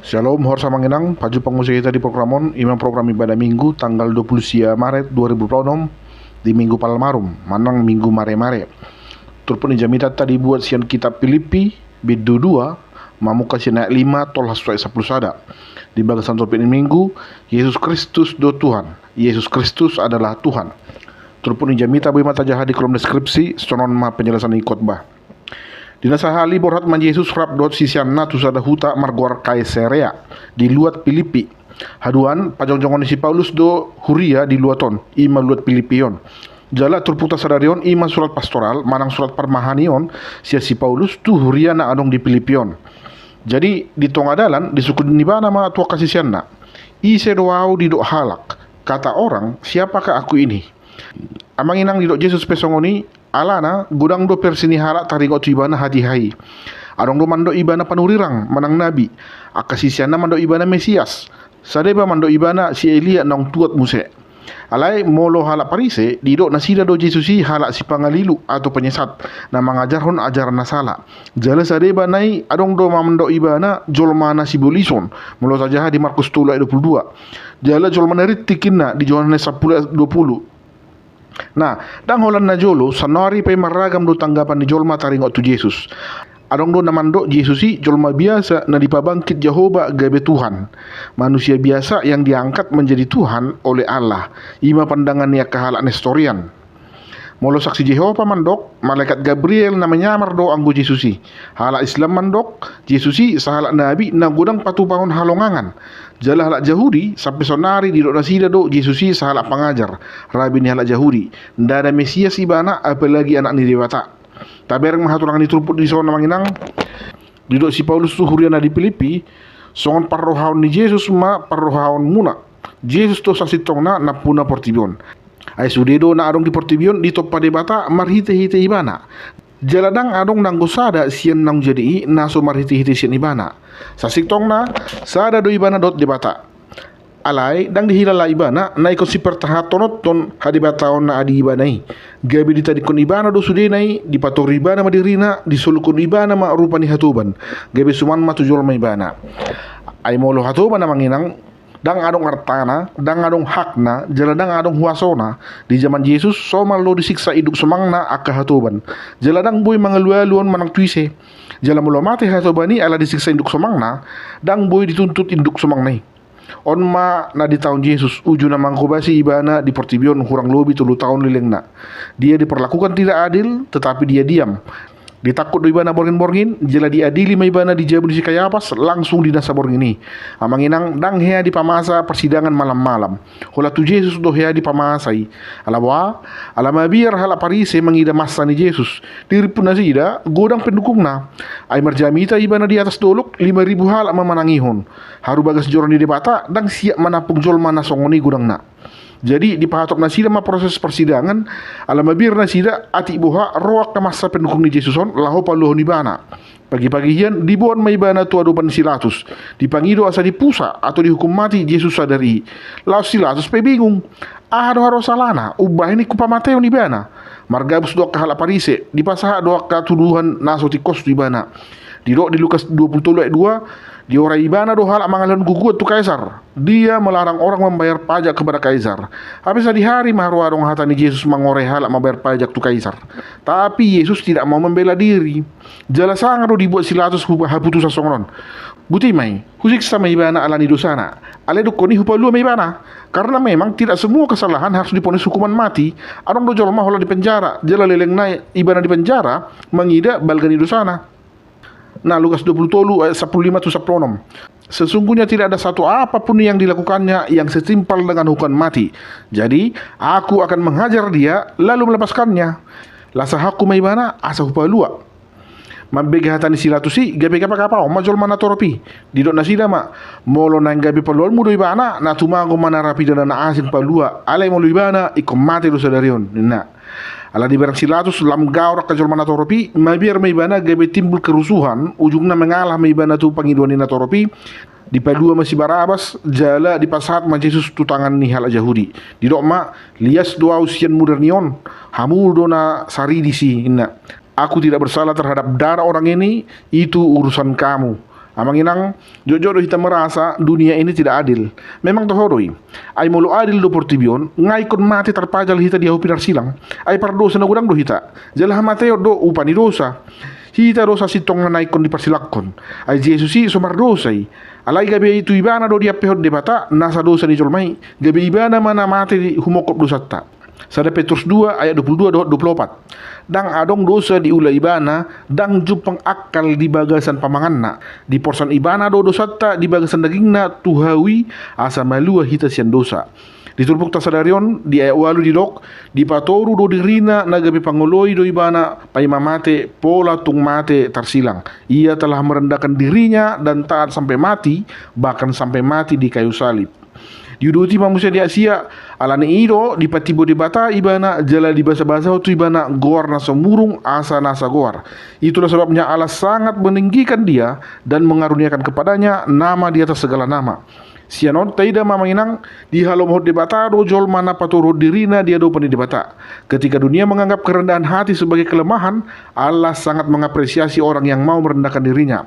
Shalom, horsa manginang, paju pengusai kita di programon, imam program ibadah minggu, tanggal 20 Maret 2026, di minggu Palmarum, manang minggu mare-mare. Turpun jamita tadi buat sian kitab Filipi, bidu 2, mamuka sian ayat 5, tol hasrai 10 sada. Di bagasan turpun minggu, Yesus Kristus do Tuhan, Yesus Kristus adalah Tuhan. Turpun jamita bui mata jahat di kolom deskripsi, sonon ma penjelasan khotbah. Dinasahali borhat man Yesus rap dot sisianna tusada huta margor Kaisarea di luat Filipi. Haduan pajong-jongon si Paulus do huria di luaton ima luat Filipion. Jala turputa sadarion ima surat pastoral manang surat parmahanion si Paulus tu huria na anong di Filipion. Jadi di tongadalan di suku nibana ma tua kasisianna. Ise doau di do halak. Kata orang, siapakah aku ini? Amanginang di do Yesus pesongoni alana gudang do persini halak taringot ibana hati hai. Adong do mando ibana panurirang manang nabi. Akasisiana mando ibana Mesias. Sadeba mando ibana si Elia nang tuat muse. Alai molo halak parise didok nasida do Jesusi halak si pangalilu atau penyesat na mangajarhon ajaran nasala. Jala sadeba nai adong do mando ibana jolmana si bolison. Molo saja di Markus 22. Jala jolmana ritikinna di Yohanes 10:20. Nah, dang holan na jolo sanori pay maragam do tanggapan ni jolma taringot tu Yesus. Adong do namando Yesusi jolma biasa na dipabangkit Jehovah gabe Tuhan. Manusia biasa yang diangkat menjadi Tuhan oleh Allah. Ima pandangan niya kahalak nestorian. Molo saksi Jehovah mandok, malaikat Gabriel namanya mardo anggo Jesusi. Halak Islam mandok, Jesusi sahalak nabi na gudang patupangon halongangan. Jala halak Yahudi sampai sonari di dok nasida do Jesusi sahalak pangajar. Rabi ni halak Yahudi. Nda ada Mesias ibana apalagi anak ni dewata. Tabereng mahaturangan ditumput di sana manginang. Di dok si Paulus tu huriana di Filipi, songon parrohaon ni Yesus ma parrohaon muna. Yesus to sasitongna na puna portibion. Ay sudedo na adong di portibion di topa debata marhite-hite ibana. Jaladang adong nang gosada sian nang jadi naso marhite-hite sian ibana. Sasiktong na sada do ibana dot debata. Alai dang dihilala ibana na ikon si pertahatonot ton hadibataon na adi ibanai. Gabi ditadikon ibana do sudenai dipator ibana madirina disulukon ibana ma rupa ni hatuban. Gabi suman matujol ma ibana. Ay molo hatuban na manginang dang adong artana, dang adong hakna, jala dang adong huasona. Di zaman Yesus, so malo disiksa iduk sumangna akahatuban. Jala dang boy mga lualuan manang tuise. Jala mulo mati hatubani ala disiksa induk sumangna, dang boy dituntut induk sumangnay. On ma na di tahun Yesus, uju na mangkubasi ibana di portibion kurang lebih 3 tahun lilengna. Dia diperlakukan tidak adil, tetapi dia diam. Ditakut do ibana borgin-borgin, jela diadili ma ibana di jabun si Kayapas langsung dinasa borgin ini. Amanginang dang hea di pamasa persidangan malam-malam. Hola tu Yesus do hea di pamasai. Alawa, alama biar hala parise mangida masa ni Yesus. Diripun nasida, godang pendukungna. Ay marjamita ibana di atas dolok 5.000 hal mamanangihon. Haru bagas joran di debata, dang siap manapung jol mana songoni godang na. Jadi di pahatop nasida ma proses persidangan alamabir nasida ati boha roak na masa pendukung ni Jesuson laho paluhon ibana. Pagi-pagi hian dibuan ma ibana tu adupan Silatus. Dipangido asa dipusa atau dihukum mati Yesus sadari. Laos Silatus pe bingung. Ahado haro salana ubah ini kupamateon ibana. Margabus doak kahala parise dipasaha doak katuduhan naso tikos tu ibana. Di Lukas 20 ayat 2 di orang ibana do halak mangalan gugut tu kaisar. Dia melarang orang membayar pajak kepada kaisar. Habis di hari mahru adong hatani Yesus mangore halak membayar pajak tu kaisar. Tapi Yesus tidak mau membela diri. Jala sangat do dibuat Silatus haputu sasongon. Buti mai, husik sama ibana alani dosana. Ale do koni hupalu mai ibana. Karena memang tidak semua kesalahan harus diponis hukuman mati. Adong do jolma hola di penjara. Jala leleng naik ibana di penjara mengida balgani dosana. Nah, Lukas 20 ayat 15-16. Sesungguhnya tidak ada satu apapun yang dilakukannya yang setimpal dengan hukuman mati. Jadi, aku akan menghajar dia lalu melepaskannya. Lasahaku maibana asa hupalua. Mabege hatani Silatusi gabe kapa majol mana toropi. Didok nasida ma molo nang gabe paluan mudo ibana na tumago mana rapi dan na asing palua. Alai molo ibana ikom mati do sadarion. Nah. Ala di barang Silatus lam gawrak kajol mana toropi, mabiar may ibana gabe timbul kerusuhan, ujungna mengalah may ibana tu pangiduan ni na toropi, dipadua masih Barabas, jala di pasat ma Yesus tu tangan ni halak Yahudi. Di ma lias doa usian modernion, hamul dona saridisi inna. Aku tidak bersalah terhadap darah orang ini, itu urusan kamu. Amang inang jojo do kita merasa dunia ini tidak adil. Memang tohoroi. Ai mulu adil do portibion, ngai kon mati terpajal hita dia pinar silang. Ai par dosa na gudang do hita. Jalah mateo do upani dosa. Hita dosa sitong na naikon di persilakon. Ai Jesus si somar dosai. Alai gabe itu ibana do dia pehod de bata nasa dosa di jolmai. Gabe ibana mana mati di humokop dosatta. Sada Petrus 2 ayat 22 24. Dang adong dosa di ula ibana, dang jupang akal di bagasan pamanganna. Di porsan ibana do dosatta di bagasan dagingna tuhawi asa malua hita sian dosa. Diturpuk tasadarion di ayat walu di dok di patoru do dirina nagabe pangoloi do ibana pai mamate pola tung mate tersilang. Ia telah merendahkan dirinya dan taat sampai mati, bahkan sampai mati di kayu salib. Diuduti manusia di Asia alani iro di patibo di bata ibana jala di basa-basa tu ibana goar nasa murung asa nasa goar. Itulah sebabnya Allah sangat meninggikan dia dan mengaruniakan kepadanya nama di atas segala nama. Sianon taida mamanginang di halom hot di bata do jol mana paturo dirina dia do pani di bata. Ketika dunia menganggap kerendahan hati sebagai kelemahan, Allah sangat mengapresiasi orang yang mau merendahkan dirinya.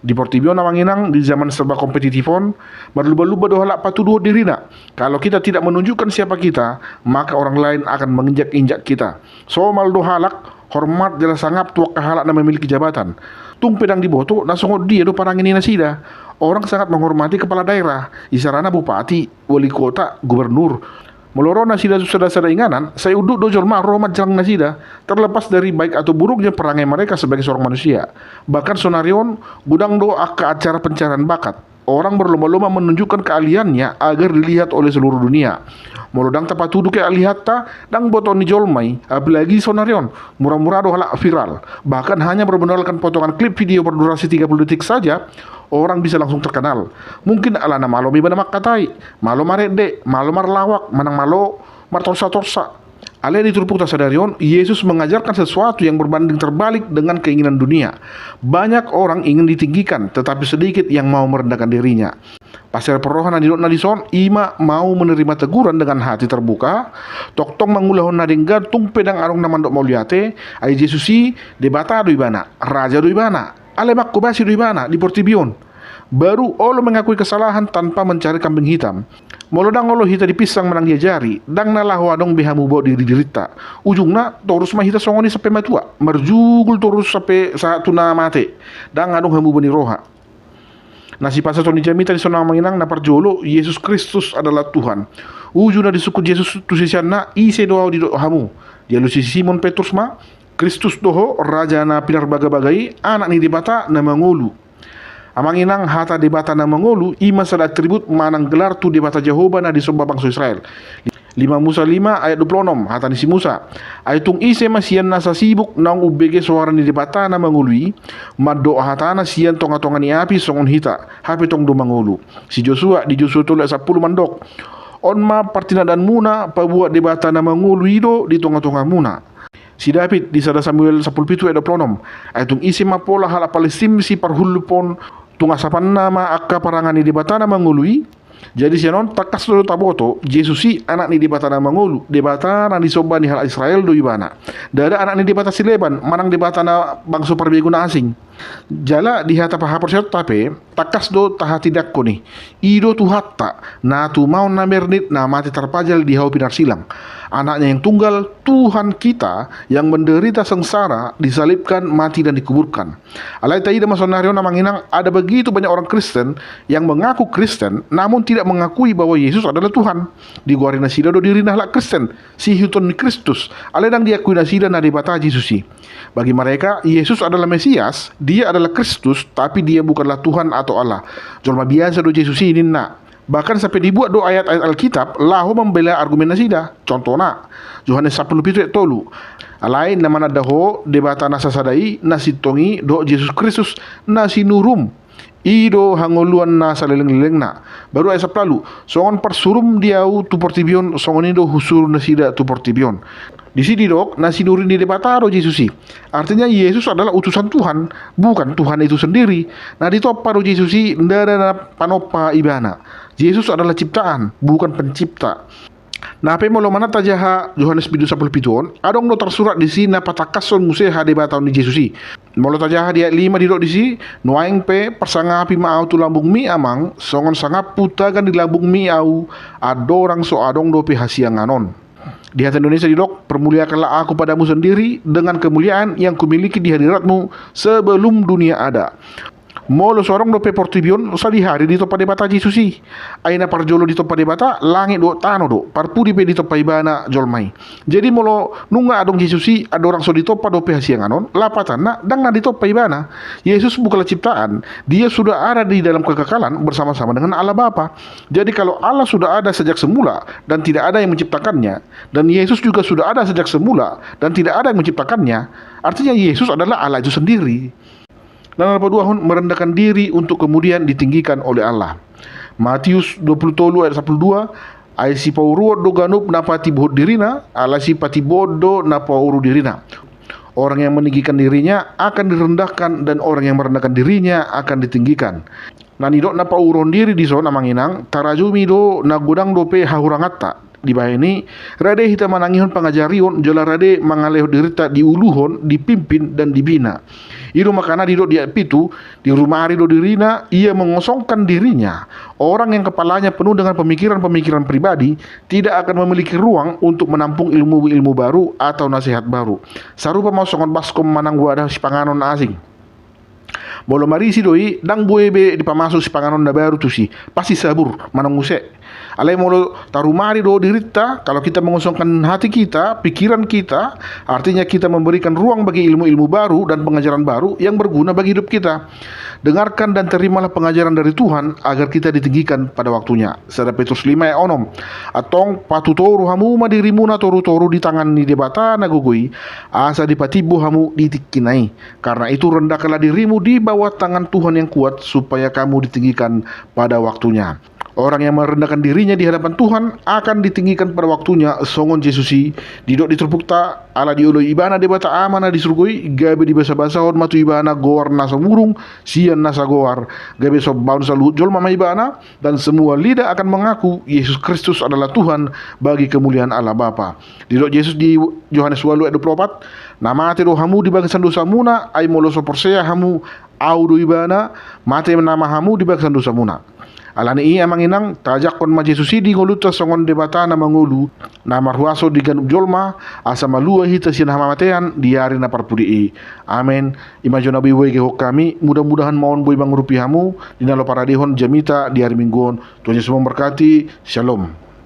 Di Portibio namanginang di zaman serba kompetitifon berlubah-lubah dohalak patuduh dirina. Kalau kita tidak menunjukkan siapa kita, maka orang lain akan menginjak-injak kita. So mal dohalak hormat jelas sangap tuak kahalak na memiliki jabatan. Tung pedang di boto nasungod dia do parangini nasida. Orang sangat menghormati kepala daerah, isarana bupati, wali kota, gubernur. Meloro nasida susada-sada inganan, saya uduk dojol ma romat jalang nasida, terlepas dari baik atau buruknya perangai mereka sebagai seorang manusia. Bahkan sonarion, gudang do ke acara pencarian bakat. Orang berlomba-lomba menunjukkan keahliannya agar dilihat oleh seluruh dunia. Molodang tepat duduk ya lihat ta, dang boton ni jolmai, apalagi sonarion, murah-murah do halak viral. Bahkan hanya bermodalkan potongan klip video berdurasi 30 detik saja, orang bisa langsung terkenal. Mungkin alana malo mi bana makatai, malo marede, malo marlawak, manang malo martorsa-torsa. Ale diturpuk tasadarion, Yesus mengajarkan sesuatu yang berbanding terbalik dengan keinginan dunia. Banyak orang ingin ditinggikan, tetapi sedikit yang mau merendahkan dirinya. Pasal perrohanan di nadison, ima mau menerima teguran dengan hati terbuka. Toktong mangulahon nading gantung pedang arong namandok mauliate. Ay Jesusi debata do ibana, raja do ibana, alemak kubasi do ibana di Portibion. Baru olo mengakui kesalahan tanpa mencari kambing hitam. Molodang olo hita dipisang menang dia jari, dang nalahu adong behamu bawa diri dirita. Ujungna torus mahita songoni sampai matua, merjugul torus sampai saat tuna mate. Dang adong hamu bani roha. Nasi pasal Tony Jamita di sonang manginang na parjolo Yesus Kristus adalah Tuhan. Ujuna disukut Yesus tu sisianna ise doa di hamu. Dia lu sisi Simon Petrus ma Kristus doho raja na pinar baga-bagai anak ni dibata na mangulu. Amanginang hata debata na mangulu ima sada atribut manang gelar tu debata Jehovah na disembah bangsa Israel. 5 Musa 5 ayat 26 hata ni si Musa. Aitung ise masian nasa sibuk nang ubege suara ni debata na mangului maddo hata na sian tonga-tonga ni api songon hita hapi tong do mangulu. Si Joshua di Joshua tolak 10 mandok. Onma partina dan muna pabuat debata na mangului do di tonga-tonga muna. Si David di sada Samuel 10 pitu ayat 26. Aitung ise mapola hala palesim si parhulupon tungasapan nama akka parangan ni debatana mangului. Jadi sianon takas do taboto Jesus si anak ni debatana mangulu debatana di soba ni hal Israel do ibana. Dada anak ni debata sileban manang debatana bangsa perbeguna asing. Jala di hata paha persiot tape takas do taha tidak ko ni. Ido tu hatta na tu mau na mernit na mati terpajal di hau pinar silang. Anaknya yang tunggal, Tuhan kita yang menderita sengsara, disalibkan, mati dan dikuburkan. Alai taida masonario namanginang ada begitu banyak orang Kristen yang mengaku Kristen namun tidak mengakui bahwa Yesus adalah Tuhan. Di guarina sida do dirina halak Kristen, si Huton Kristus, alai dang diakui nasida na debata Yesusi. Bagi mereka, Yesus adalah Mesias, dia adalah Kristus, tapi dia bukanlah Tuhan atau Allah. Jolma biasa do Yesusi ini nak. Bahkan sampai dibuat do ayat-ayat Alkitab lahu membela argumen nasida. Contohnya Yohanes 10 pitu tolu. Alain nama nadaho debata nasa sadai nasitongi do Yesus Kristus nasi nurum. Ido hangoluan na saleleng-leleng na. Baru ayat 10 songon persurum diau tu portibion songon indo husur nasida tu portibion. Di sini dok nasi nurin di debata do Yesusi. Artinya Yesus adalah utusan Tuhan, bukan Tuhan itu sendiri. Nah ditopa do Yesusi ndara panopa ibana. Yesus adalah ciptaan, bukan pencipta. Nah, pe molo mana tajaha Yohanes bidu 10 adong do tersurat di sini patakason muse hade batau ni Jesusi. Molo tajaha dia 5 didok di si noaing pe persangapi maau tu lambung mi amang songon sangap putagan di lambung mi au adorang so adong do pe hasianganon. Di hati Indonesia didok, permuliakanlah aku padamu sendiri dengan kemuliaan yang kumiliki di hadiratmu sebelum dunia ada. Molo sorong do pe portibion sa di hari di topa debata Jesusi. Aina parjolo di topa debata langit do tano do parpudi pe di topa ibana jolmai. Jadi molo nunga adong Jesusi ada orang so di topa do pe hasianganon lapatan na dang na di topa ibana. Yesus bukanlah ciptaan, dia sudah ada di dalam kekekalan bersama-sama dengan Allah Bapa. Jadi kalau Allah sudah ada sejak semula dan tidak ada yang menciptakannya, dan Yesus juga sudah ada sejak semula dan tidak ada yang menciptakannya, artinya Yesus adalah Allah itu sendiri. Dan al-Paduahun merendahkan diri untuk kemudian ditinggikan oleh Allah. Matius 20 ayat 12, ai si pauruot do ganup napati bohot dirina, ala si pati bodo napauru dirina. Orang yang meninggikan dirinya akan direndahkan dan orang yang merendahkan dirinya akan ditinggikan. Nani do napauron diri di so namanginang tarajumi do nagudang dope hahurangata. Di bawah ini rade hita manangihon pangajarion jala rade mangaleh dirita diuluhon, dipimpin dan dibina. Iru makana didok dia pitu di rumah do dirina ia mengosongkan dirinya. Orang yang kepalanya penuh dengan pemikiran-pemikiran pribadi tidak akan memiliki ruang untuk menampung ilmu-ilmu baru atau nasihat baru. Sarupa mau songon baskom manang wadah si panganon asing. Bolo marisi doi dang buebe di pamaso si panganon na baru tu si pasti sabur manang use. Alai molo tarumari do dirita, kalau kita mengosongkan hati kita, pikiran kita, artinya kita memberikan ruang bagi ilmu-ilmu baru dan pengajaran baru yang berguna bagi hidup kita. Dengarkan dan terimalah pengajaran dari Tuhan agar kita ditinggikan pada waktunya. Sada Petrus 5 ya onom. Atong patutoru hamu madirimu na toru-toru di tangan ni debata na gugui, asa dipatibu hamu ditikinai. Karena itu rendahkanlah dirimu di bawah tangan Tuhan yang kuat supaya kamu ditinggikan pada waktunya. Orang yang merendahkan dirinya di hadapan Tuhan akan ditinggikan pada waktunya. Songon Jesusi didok diterpukta ala dioloi ibana debata amana disurgui gabe di basa-basahon matu ibana goar nasa murung sian nasa goar gabe sob baun salut jol mama ibana dan semua lidah akan mengaku Yesus Kristus adalah Tuhan bagi kemuliaan Allah Bapa. Didok Yesus di Yohanes 8 ayat 24 nama do hamu di bangsan dosa muna ai moloso persea hamu au do ibana mate nama hamu di bangsan dosa muna. Alani ia manginang tajak kon ma Jesusi di ngoluta songon debata na mangulu na marhuaso di ganup jolma asa malua hita sinah mamatean diari na parpudi. Amen. Imajo nabi wege kami mudah-mudahan maon boy bang rupihamu dinalo paradihon jamita di hari mingguon. Tuhan Yesus memberkati. Shalom.